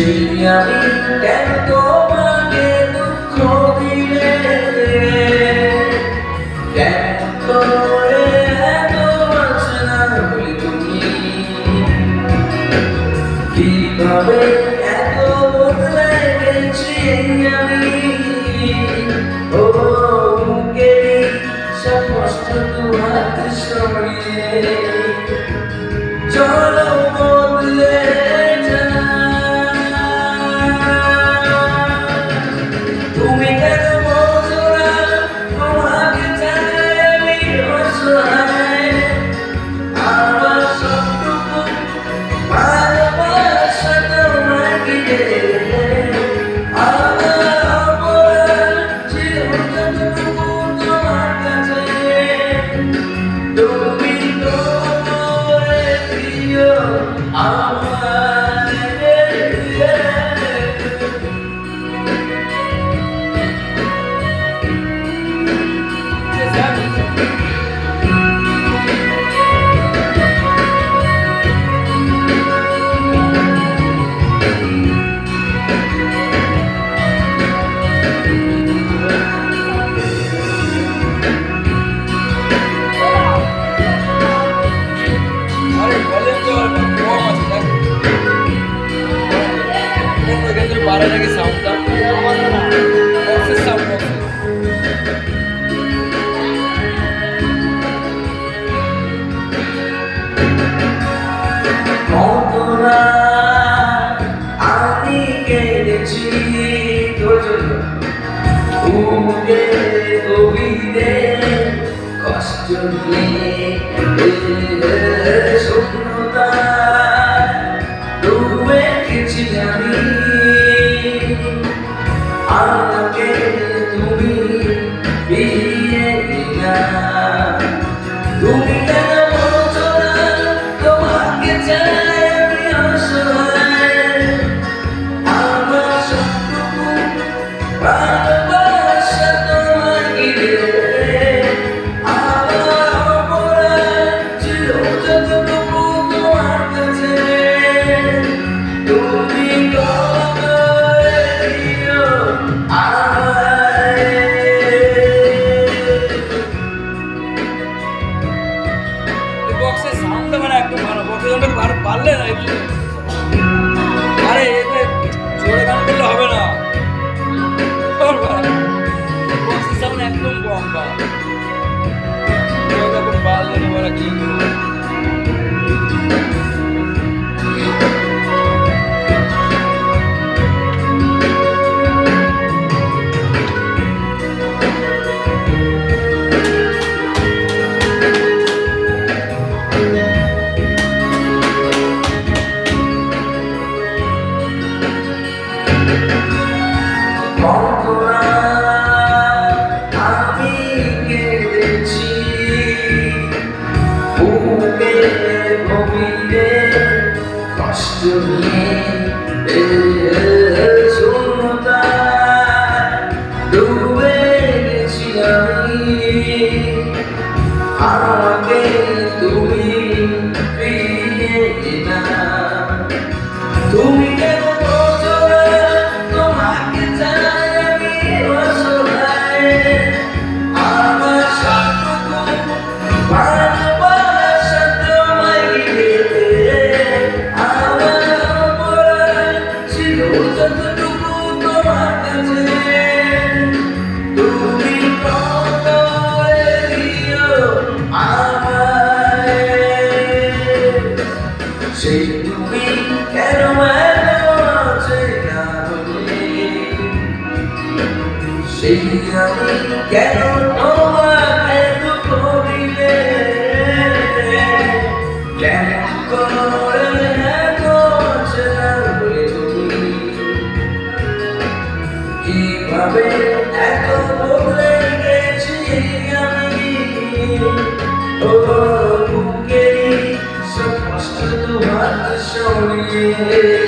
সেই আমি কেন তোমাকে দুঃখ দিলে, কেন করে এত বাঁচনা হলে তুমি, কিভাবে এত বদলে গেছি আমি। ও বুকে সব কষ্ট তোমার সরিয়ে চলো বদলে যা। তুমি কেন বোঝো না তোমাকে চাই আমি অসহায়, আমার সবটুকু ভালোবাসা তোমায় ঘিরে, আমার অপরাধ ছিল যতটুকু তোমার কাছে, তুমি তো করে দিও আমায়। बारह लगे साउंड का बॉक्सेस साउंड बॉक्सेस কতনা আমি কেঁদেছি তোর জন্য, বুকে গভীরে কষ্ট নিয়ে শূন্যতা ডুবে গেছি আমি। আমাকে তুমি ফিরিয়ে দিলা, তুমি কেন বোঝো না তোমাকে চাই আমি অসহায়, আমার সবটুকু ভালোবাসা তোমায় ঘিরে, আমার অপরাধ ছিল যতটুকু তোমার কাছে, তুমি করে দিও আমায়। বক্সের সাউন্ডটা মানে একদম ভালো, বক্সের সাউন্ডটা ভালো পারলে না একটু, আরে এতে জোরে গান করলে হবে না, বক্সের সাউন্ড একদম কম বা যখন পারলে না বলা কি কতনা আমি কেঁদেছি, বুকে গভীরে কষ্ট নিয়ে শূন্যতা ডুবে গেছি আমি। আমাকে তুমি ফিরিয়ে দিলা, তুমি কেন বোঝো না তোমাকে চাই আমি অসহায়, আমার সবটুকু ভালোবাসা তোমায় ঘিরে, আমার অপরাধ ছিল যতটুকু তোমার কাছে, তুমি করে দিও আমায়। সেই তুমি কেন সেই আমি কেন তোমাকে দুঃখ দিলে, কেন করে এত বাঁচনা হলে তুমি, কিভাবে এত বদলে গেছি আমি। ও বুকে সব কষ্ট তোমার সরিয়ে